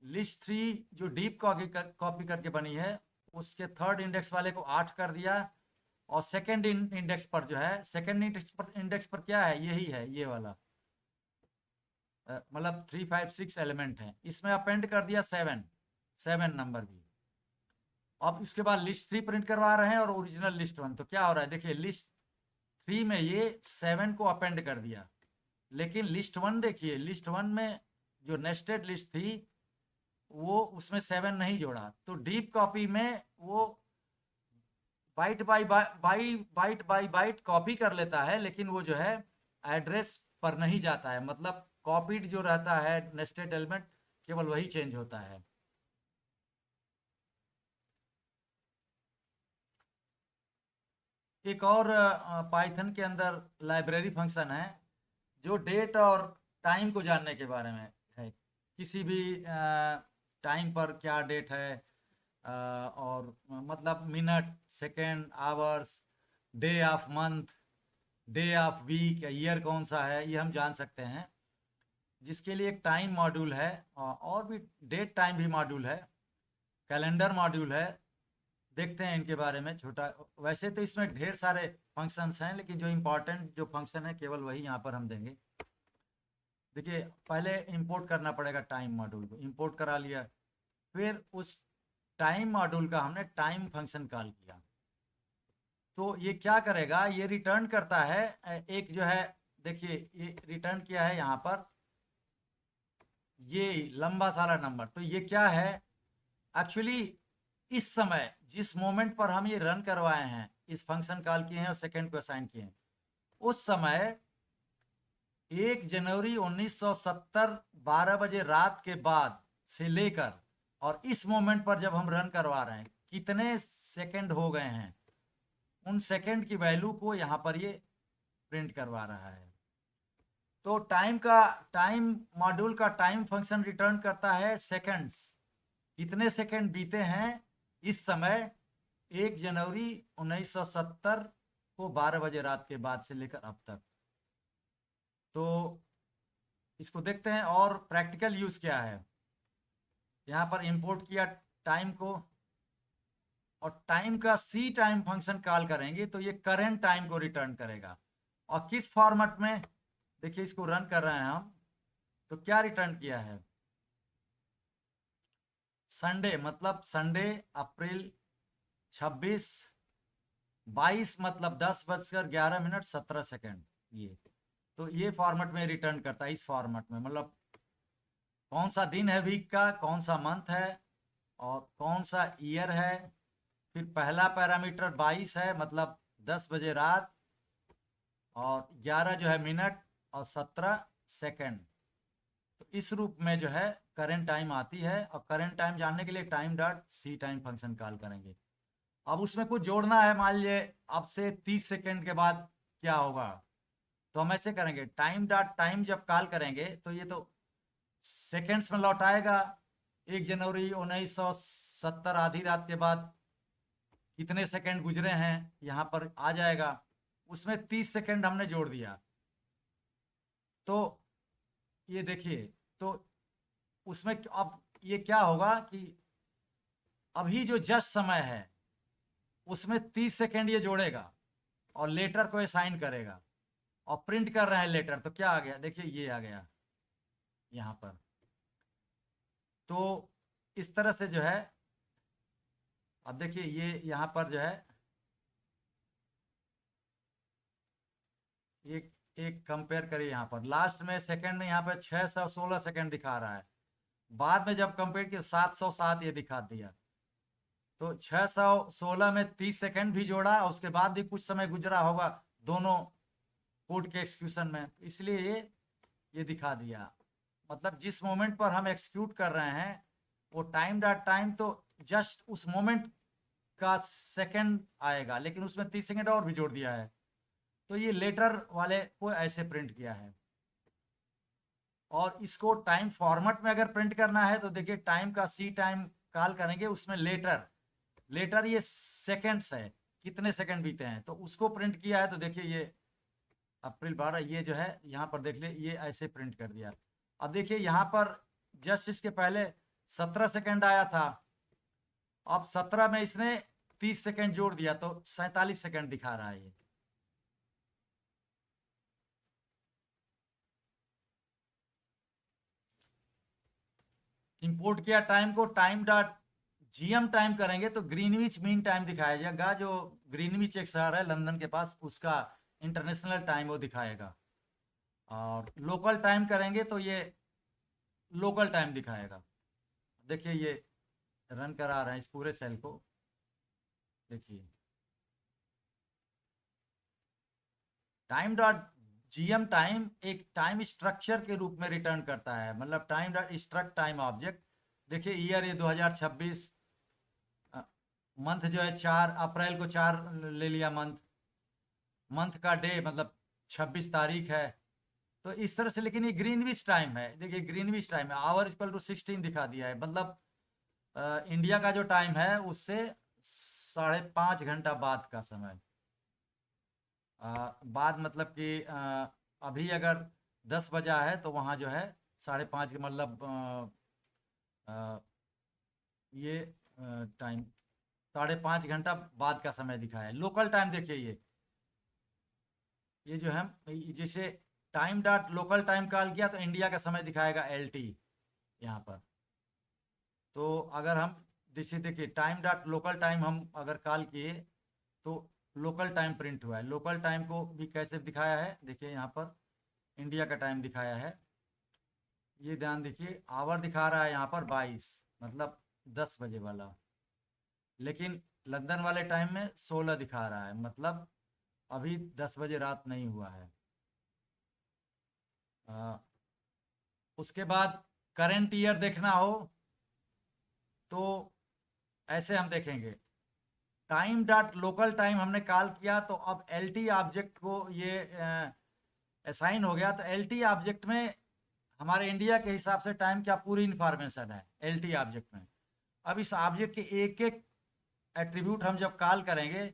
लिस्ट 3 जो डीप कॉपी करके बनी है उसके थर्ड इंडेक्स वाले को 8 कर दिया, और सेकंड इंडेक्स पर जो है, सेकंड इंडेक्स पर क्या है, यही है ये वाला, मतलब 3 5 6 एलिमेंट है, इसमें अपेंड कर दिया 7 नंबर भी। अब इसके बाद लिस्ट 3 प्रिंट करवा रहे हैं और ओरिजिनल लिस्ट 1। तो क्या हो रहा है, देखिए लिस्ट 3 में ये 7 को अपेंड कर दिया, लेकिन लिस्ट 1 देखिए, लिस्ट 1 में जो नेस्टेड लिस्ट थी वो उसमें 7 नहीं जोड़ा। तो डीप कॉपी में वो बाइट बाई बाइट कॉपी कर लेता है, लेकिन वो जो है एड्रेस पर नहीं जाता है, मतलब कॉपीड जो रहता है नेस्टेड एलिमेंट केवल वही चेंज होता है। एक और पाइथन के अंदर लाइब्रेरी फंक्शन है जो डेट और टाइम को जानने के बारे में है, किसी भी टाइम पर क्या डेट है, और मतलब minute, second, hours, day of month, day of week, year कौन सा है, ये हम जान सकते हैं, जिसके लिए एक टाइम मॉड्यूल है, और भी डेट टाइम भी मॉड्यूल है, कैलेंडर मॉड्यूल है। देखते हैं इनके बारे में छोटा। वैसे तो इसमें ढेर सारे फंक्शंस हैं, लेकिन जो इम्पोर्टेंट जो फंक्शन है केवल वही यहाँ पर हम देंगे। देखिए पहले इंपोर्ट करना पड़ेगा टाइम मॉड्यूल को, इंपोर्ट करा लिया, फिर उस टाइम मॉड्यूल का हमने टाइम फंक्शन कॉल किया। तो ये क्या करेगा, ये रिटर्न करता है एक जो है, देखिए ये रिटर्न किया है यहाँ पर ये लंबा सारा नंबर। तो ये क्या है, एक्चुअली इस समय जिस मोमेंट पर हम ये रन करवाए हैं, इस फंक्शन कॉल किए हैं और सेकंड को असाइन किए हैं, उस समय 1 जनवरी 1970 12 बजे रात के बाद से लेकर और इस मोमेंट पर जब हम रन करवा रहे हैं कितने सेकंड हो गए हैं, उन सेकंड की वैल्यू को यहाँ पर ये प्रिंट करवा रहा है। तो टाइम मॉड्यूल का टाइम फंक्शन रिटर्न करता है सेकंड्स, कितने सेकंड बीते हैं इस समय 1 जनवरी 1970 को 12 बजे रात के बाद से लेकर अब तक। तो इसको देखते हैं और प्रैक्टिकल यूज क्या है। यहाँ पर इंपोर्ट किया टाइम को, और टाइम का सी टाइम फंक्शन कॉल करेंगे तो ये करंट टाइम को रिटर्न करेगा। और किस फॉर्मेट में, देखिए इसको रन कर रहे हैं हम, तो क्या रिटर्न किया है, संडे, मतलब संडे अप्रैल 26, 22 मतलब 10:11:17। ये तो ये फॉर्मेट में रिटर्न करता है, इस फॉर्मेट में, मतलब कौन सा दिन है वीक का, कौन सा मंथ है और कौन सा ईयर है। फिर पहला पैरामीटर 22 है, मतलब 10 बजे रात, और 11 जो है मिनट, और 17 सेकंड। तो इस रूप में जो है करंट टाइम आती है, और करंट टाइम जानने के लिए time dot C time function call करेंगे। अब उसमें कुछ जोड़ना है, मान लीजिए अब से 30 सेकंड के बाद क्या होगा, तो हम ऐसे करेंगे, टाइम डॉट टाइम जब कॉल करेंगे तो ये तो सेकंड्स में लौटाएगा। 1 जनवरी 1970 आधी रात के बाद कितने सेकंड गुजरे हैं यहाँ पर आ जाएगा, उसमें 30 सेकंड हमने जोड़ दिया। तो ये देखिए, तो उसमें अब ये क्या होगा कि अभी जो जस्ट समय है उसमें 30 सेकंड ये जोड़ेगा और लेटर को असाइन करेगा, और प्रिंट कर रहे हैं लेटर, तो क्या आ गया, देखिए ये आ गया यहाँ पर। तो इस तरह से जो है, अब देखिए ये यहाँ पर जो है एक एक कंपेयर करिए, यहाँ पर लास्ट में सेकंड में यहाँ पर 616 सेकंड दिखा रहा है, बाद में जब कंपेयर किया 707 ये दिखा दिया। तो 616 में 30 सेकंड भी जोड़ा, उसके बाद भी कुछ समय गुजरा होगा दोनों कोड के एक्सक्यूशन में, इसलिए ये दिखा दिया। मतलब जिस मोमेंट पर हम एक्सिक्यूट कर रहे हैं वो टाइम डॉट टाइम तो जस्ट उस मोमेंट का सेकंड आएगा, लेकिन उसमें 30 सेकंड और भी जोड़ दिया है, तो ये लेटर वाले को ऐसे प्रिंट किया है। और इसको टाइम फॉर्मेट में अगर प्रिंट करना है तो देखिए टाइम का सी टाइम कॉल करेंगे, उसमें लेटर, लेटर ये सेकंड्स है, कितने सेकंड बीते हैं, तो उसको प्रिंट किया है। तो देखिए ये अप्रैल 12 ये जो है यहाँ पर देख ले, ये ऐसे प्रिंट कर दिया। अब देखिए यहाँ पर जस्ट इसके पहले 17 सेकंड आया था, अब 17 में इसने 30 सेकंड जोड़ दिया तो 47 सेकंड दिखा रहा है ये। इंपोर्ट किया टाइम को, टाइम डॉट जीएम टाइम करेंगे तो ग्रीनविच मीन टाइम दिखाया जाएगा, जो ग्रीनविच एक शहर है लंदन के पास, उसका इंटरनेशनल टाइम वो दिखाएगा। और लोकल टाइम करेंगे तो ये लोकल टाइम दिखाएगा। देखिए ये रन करा रहे हैं इस पूरे सेल को, देखिए टाइम डॉट जीएम टाइम एक टाइम स्ट्रक्चर के रूप में रिटर्न करता है, मतलब time dot struct time object. देखिए ईयर ये 2026, मंथ जो है 4 अप्रैल को 4 ले लिया मंथ, मंथ का डे मतलब 26 तारीख है। तो इस तरह से, लेकिन ये ग्रीनविच टाइम है, देखिए ग्रीनविच टाइम है, आवर इक्वल टू 16 दिखा दिया है, मतलब इंडिया का जो टाइम है उससे 5.5 घंटा बाद का समय। बाद मतलब कि अभी अगर 10 बजा है तो वहाँ जो है 5:30 मतलब ये टाइम 5.5 घंटा बाद का समय दिखाया है। लोकल टाइम देखिए ये जो है, जैसे time dot local time call किया तो इंडिया का समय दिखाएगा LT यहाँ पर। तो अगर हम जैसे देखिए टाइम डॉट लोकल टाइम हम अगर कॉल किए तो लोकल टाइम प्रिंट हुआ है। लोकल टाइम को भी कैसे दिखाया है, देखिए यहाँ पर इंडिया का टाइम दिखाया है, ये ध्यान देखिए, आवर दिखा रहा है यहाँ पर 22 मतलब 10 बजे वाला, लेकिन लंदन वाले टाइम में 16 दिखा रहा है, मतलब अभी 10 बजे रात नहीं हुआ है। उसके बाद करंट ईयर देखना हो तो ऐसे हम देखेंगे, टाइम डॉट लोकल टाइम हमने कॉल किया तो अब LT ऑब्जेक्ट को ये असाइन हो गया, तो LT ऑब्जेक्ट में हमारे इंडिया के हिसाब से टाइम क्या पूरी इंफॉर्मेशन है LT ऑब्जेक्ट में। अब इस ऑब्जेक्ट के एक एक एट्रीब्यूट हम जब कॉल करेंगे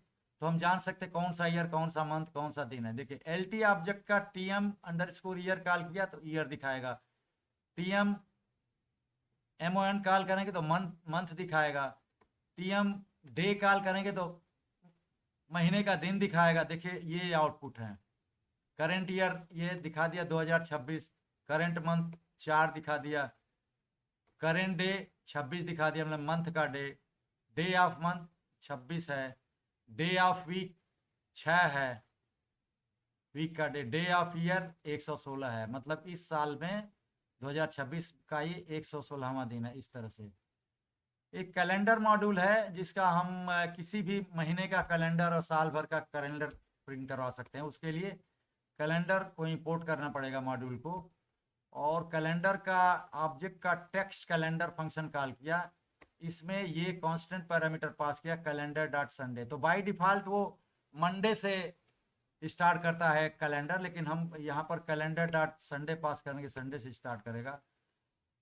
तो हम जान सकते कौन सा ईयर, कौन सा मंथ, कौन सा दिन है। देखिए LT ऑब्जेक्ट का TM_ईयर कॉल किया तो ईयर दिखाएगा, TM_MON कॉल करेंगे तो मंथ दिखाएगा, TM_डे कॉल करेंगे तो महीने का दिन दिखाएगा। देखिए ये आउटपुट है। करंट ईयर ये दिखा दिया 2026, करंट मंथ 4 दिखा दिया, करंट डे 26 दिखा दिया, मतलब मंथ का डे, डे ऑफ मंथ 26 है, डे ऑफ वीक 6 है, वीक का डे, डे ऑफ ईयर 116 है। मतलब इस साल में 2026 का ये 116वां दिन है। इस तरह से एक कैलेंडर मॉड्यूल है जिसका हम किसी भी महीने का कैलेंडर और साल भर का कैलेंडर प्रिंट करवा सकते हैं। उसके लिए कैलेंडर को इंपोर्ट करना पड़ेगा मॉड्यूल को, और कैलेंडर का ऑब्जेक्ट का टेक्स्ट कैलेंडर फंक्शन कॉल किया, इसमें ये कांस्टेंट पैरामीटर पास किया कैलेंडर डॉट संडे। तो बाय डिफॉल्ट वो मंडे से स्टार्ट करता है कैलेंडर, लेकिन हम यहाँ पर कैलेंडर डॉट संडे पास करेंगे, संडे से स्टार्ट करेगा।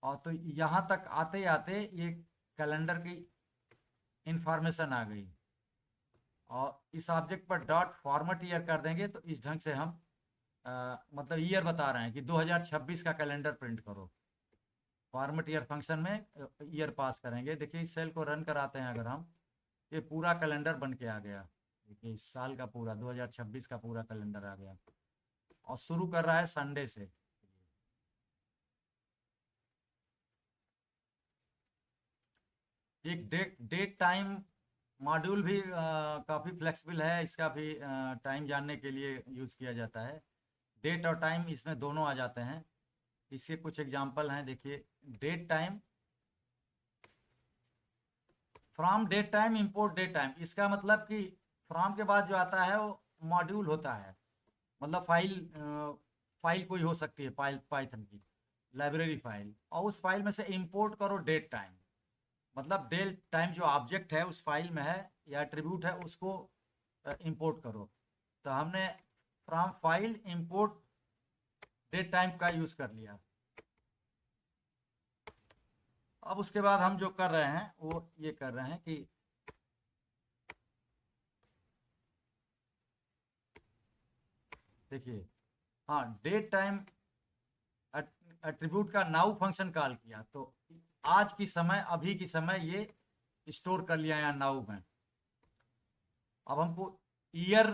और तो यहाँ तक आते आते ये कैलेंडर की इंफॉर्मेशन आ गई, और इस ऑब्जेक्ट पर डॉट फॉर्मेट ईयर कर देंगे तो इस ढंग से हम मतलब ईयर बता रहे हैं कि 2026 का कैलेंडर प्रिंट करो। फॉर्मेट ईयर फंक्शन में ईयर पास करेंगे। देखिए इस सेल को रन कराते हैं अगर हम, ये पूरा कैलेंडर बन के आ गया। देखिए इस साल का पूरा 2026 का पूरा कैलेंडर आ गया, और शुरू कर रहा है संडे से। एक डेट टाइम मॉड्यूल भी काफ़ी फ्लेक्सिबल है, इसका भी टाइम जानने के लिए यूज़ किया जाता है। डेट और टाइम इसमें दोनों आ जाते हैं। इसके कुछ एग्जांपल हैं, देखिए date time, from date time import date time. इसका मतलब कि फ्रॉम के बाद जो आता है वो मॉड्यूल होता है, मतलब फाइल कोई हो सकती है, पाइथन की लाइब्रेरी फाइल, और उस फाइल में से इंपोर्ट करो डेट टाइम। मतलब डेट टाइम जो ऑब्जेक्ट है उस फाइल में है या एट्रीब्यूट है, उसको इंपोर्ट करो। तो हमने from file import date time का यूज़ कर लिया। अब उसके बाद हम जो कर रहे हैं वो ये कर रहे हैं कि देखिए, हाँ डेट टाइम एट्रीब्यूट का नाउ फंक्शन कॉल किया, तो आज की समय, अभी की समय ये स्टोर कर लिया यहाँ नाउ में। अब हमको ईयर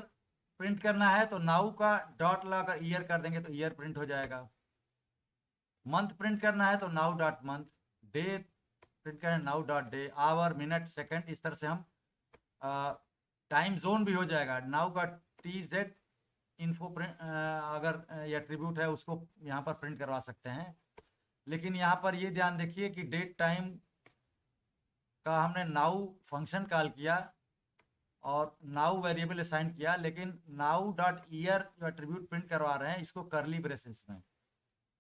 प्रिंट करना है, तो नाउ का डॉट लगाकर ईयर कर देंगे तो ईयर प्रिंट हो जाएगा। मंथ प्रिंट करना है तो now dot month, day print करना है now dot day, our minute second, इस तरह से हम टाइम जोन भी हो जाएगा। नाउ का टी जेड इन्फो प्रिंट अगर ये एट्रीब्यूट है उसको यहाँ पर प्रिंट करवा सकते हैं। लेकिन यहाँ पर ये ध्यान देखिए कि डेट टाइम का हमने नाउ फंक्शन कॉल किया और नाउ वेरिएबल असाइन किया, लेकिन नाउ डॉट ईयर जो एट्रीब्यूट प्रिंट करवा रहे हैं इसको करली ब्रेसेस में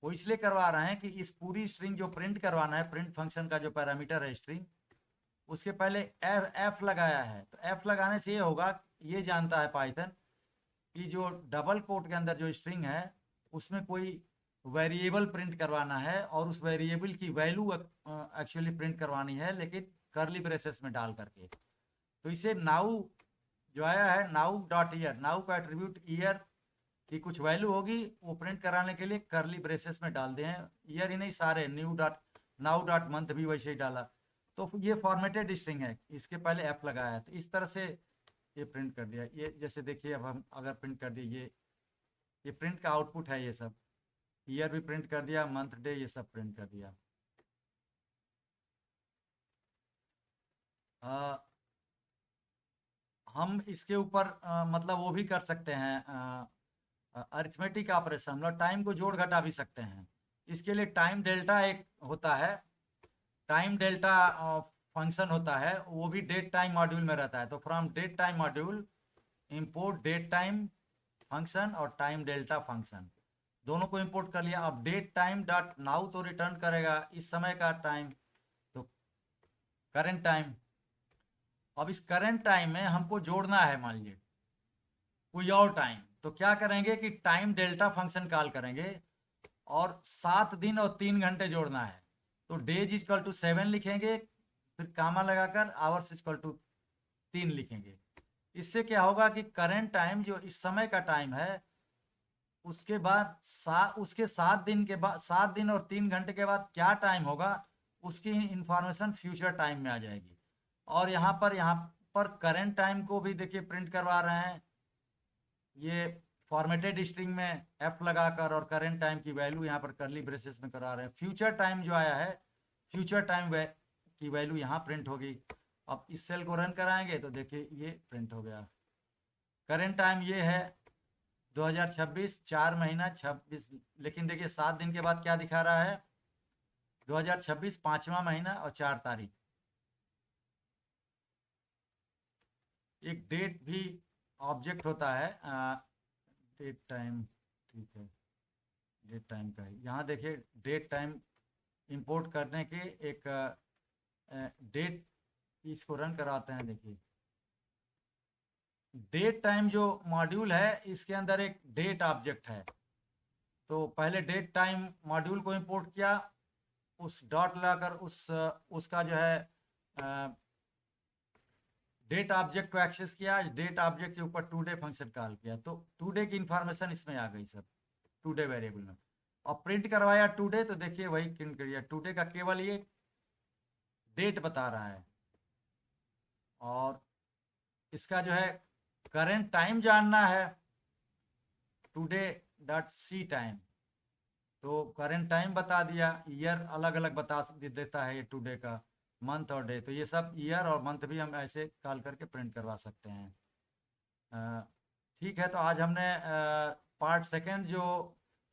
वो इसलिए करवा रहे हैं कि इस पूरी स्ट्रिंग जो प्रिंट करवाना है, प्रिंट फंक्शन का जो पैरामीटर है स्ट्रिंग, उसके पहले एफ लगाया है। तो एफ लगाने से ये होगा, ये जानता है पाइथन कि जो डबल कोट के अंदर जो स्ट्रिंग है उसमें कोई वेरिएबल प्रिंट करवाना है, और उस वेरिएबल की वैल्यू एक्चुअली प्रिंट करवानी है, लेकिन करली ब्रेसेस में डाल करके। तो इसे नाउ जो आया है नाउ डॉट ईयर, नाउ का एट्रीब्यूट ईयर की कुछ वैल्यू होगी वो प्रिंट कराने के लिए करली ब्रेसेस में डाल दें। ईयर ही नहीं, सारे new dot now dot month भी वैसे ही डाला, तो ये फॉर्मेटेड स्ट्रिंग है, इसके पहले एफ लगाया है। तो इस तरह से ये प्रिंट कर दिया। ये जैसे देखिए, अब हम अगर प्रिंट कर दिए, ये प्रिंट का आउटपुट है। ये सब ईयर भी प्रिंट कर दिया, मंथ डे ये सब प्रिंट कर दिया। हम इसके ऊपर मतलब वो भी कर सकते हैं, अरिथमेटिक ऑपरेशन, मतलब टाइम को जोड़ घटा भी सकते हैं। इसके लिए टाइम डेल्टा एक होता है, टाइम डेल्टा फंक्शन होता है, वो भी डेट टाइम मॉड्यूल में रहता है। तो from date time module import date time function और टाइम डेल्टा फंक्शन, दोनों को इंपोर्ट कर लिया। अब डेट टाइम डॉट नाउ तो रिटर्न करेगा इस समय का टाइम, तो करेंट टाइम। अब इस करेंट टाइम में हमको जोड़ना है, मान लीजिए कोई और टाइम, तो क्या करेंगे कि टाइम डेल्टा फंक्शन कॉल करेंगे और 7 दिन और 3 घंटे जोड़ना है। तो डेज इक्वल टू 7 लिखेंगे, फिर कामा लगाकर आवर्स इक्वल टू 3 लिखेंगे। इससे क्या होगा कि करेंट टाइम जो इस समय का टाइम है, उसके बाद उसके 7 दिन के बाद, 7 दिन और 3 घंटे के बाद क्या टाइम होगा उसकी इंफॉर्मेशन फ्यूचर टाइम में आ जाएगी। और यहाँ पर करेंट टाइम को भी देखिए प्रिंट करवा रहे हैं, ये फॉर्मेटेड स्ट्रिंग में एफ लगाकर और करेंट टाइम की वैल्यू यहाँ पर करली ब्रेसेस में करा रहे हैं। फ्यूचर टाइम जो आया है, फ्यूचर टाइम की वैल्यू यहाँ प्रिंट होगी। अब इस सेल को रन कराएंगे तो देखिए ये प्रिंट हो गया। करेंट टाइम ये है 2026, 4 महीना 26, लेकिन देखिए 7 दिन के बाद क्या दिखा रहा है, 2026 5वां महीना और 4 तारीख। एक डेट भी ऑब्जेक्ट होता है, डेट टाइम, ठीक है, डेट टाइम का है। यहाँ देखिए डेट टाइम इंपोर्ट करने के एक डेट, इसको रन कराते हैं। देखिए डेट टाइम जो मॉड्यूल है इसके अंदर एक डेट ऑब्जेक्ट है। तो पहले डेट टाइम मॉड्यूल को इंपोर्ट किया, उस डॉट लगाकर उसका जो है डेट ऑब्जेक्ट को एक्सेस किया, डेट ऑब्जेक्ट के ऊपर टुडे फंक्शन कॉल किया, तो टुडे की इंफॉर्मेशन इसमें आ गई सब टुडे वेरिएबल में। और प्रिंट करवाया टुडे, तो देखिए वही प्रिंट करिए, टुडे का केवल ये डेट बता रहा है। और इसका जो है करेंट टाइम जानना है, टुडे डॉट सी टाइम, तो करेंट टाइम बता दिया। ईयर अलग अलग बता देता है ये टुडे का, मंथ और डे, तो ये सब ईयर और मंथ भी हम ऐसे कॉल करके प्रिंट करवा सकते हैं। ठीक है, तो आज हमने पार्ट सेकेंड जो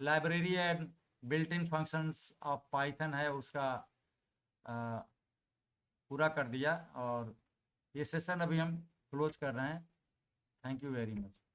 library and built in functions of Python है उसका पूरा कर दिया, और ये सेशन अभी हम क्लोज कर रहे हैं। Thank you very much.